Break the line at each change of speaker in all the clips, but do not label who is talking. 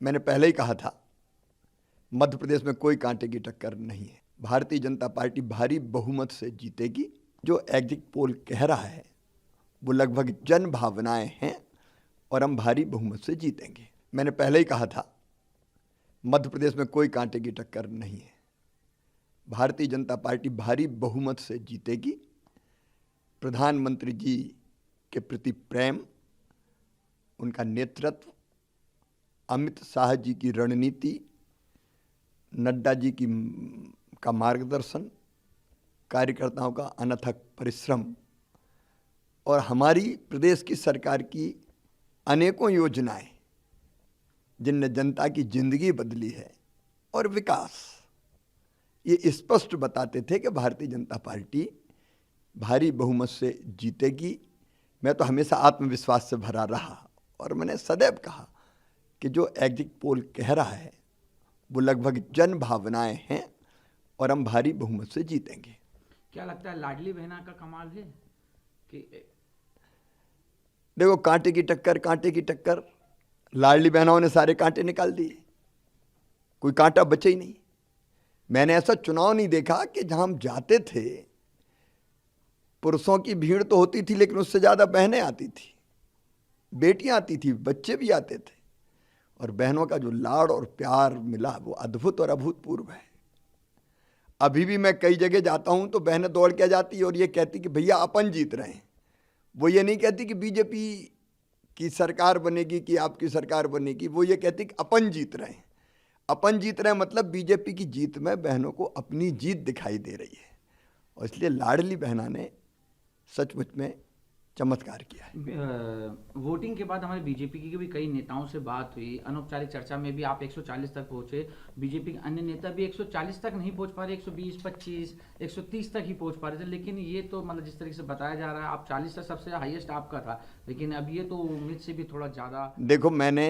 मैंने पहले ही कहा था, मध्य प्रदेश में कोई कांटे की टक्कर नहीं है। भारतीय जनता पार्टी भारी बहुमत से जीतेगी। जो एग्जिट पोल कह रहा है वो लगभग जन भावनाएं हैं और हम भारी बहुमत से जीतेंगे। मैंने पहले ही कहा था, मध्य प्रदेश में कोई कांटे की टक्कर नहीं है। भारतीय जनता पार्टी भारी बहुमत से जीतेगी। प्रधानमंत्री जी के प्रति प्रेम, उनका नेतृत्व, अमित शाह जी की रणनीति, नड्डा जी का मार्गदर्शन, कार्यकर्ताओं का अनथक परिश्रम और हमारी प्रदेश की सरकार की अनेकों योजनाएं जिनने जनता की जिंदगी बदली है और विकास, ये स्पष्ट बताते थे कि भारतीय जनता पार्टी भारी बहुमत से जीतेगी। मैं तो हमेशा आत्मविश्वास से भरा रहा और मैंने सदैव कहा कि जो एग्जिट पोल कह रहा है वो लगभग जन भावनाएं हैं और हम भारी बहुमत से जीतेंगे।
क्या लगता है लाडली बहना का कमाल है कि
देखो, कांटे की टक्कर, लाडली बहनों ने सारे कांटे निकाल दिए, कोई कांटा बचे ही नहीं। मैंने ऐसा चुनाव नहीं देखा कि जहां हम जाते थे पुरुषों की भीड़ तो होती थी लेकिन उससे ज़्यादा बहनें आती थी, बेटियां आती थी, बच्चे भी आते थे और बहनों का जो लाड़ और प्यार मिला वो अद्भुत और अभूतपूर्व है। अभी भी मैं कई जगह जाता हूं तो बहनें दौड़ के जाती और ये कहती कि भैया अपन जीत रहे हैं। वो ये नहीं कहती कि बीजेपी की सरकार बनेगी कि आपकी सरकार बनेगी, वो ये कहती कि अपन जीत रहे हैं। अपन जीत रहे हैं मतलब बीजेपी की जीत में बहनों को अपनी जीत दिखाई दे रही है और इसलिए लाडली बहना ने सचमुच में चमत्कार किया है।
वोटिंग के बाद हमारे बीजेपी की भी कई नेताओं से बात हुई, अनौपचारिक चर्चा में भी आप 140 तक पहुंचे। बीजेपी के अन्य नेता भी 140 तक नहीं पहुंच पा रहे, 120, 25, 130 तक ही पहुंच पा रहे थे। लेकिन ये तो मतलब जिस तरीके से बताया जा रहा है आप 40 तक सबसे हाईएस्ट आपका था, लेकिन अब ये तो उम्मीद से भी थोड़ा ज़्यादा।
देखो, मैंने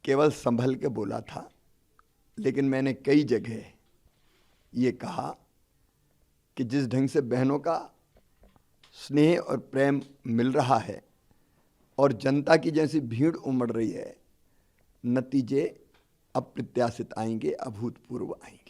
केवल संभल के बोला था, लेकिन मैंने कई जगह ये कहा कि जिस ढंग से बहनों का स्नेह और प्रेम मिल रहा है और जनता की जैसी भीड़ उमड़ रही है, नतीजे अप्रत्याशित आएंगे, अभूतपूर्व आएंगे।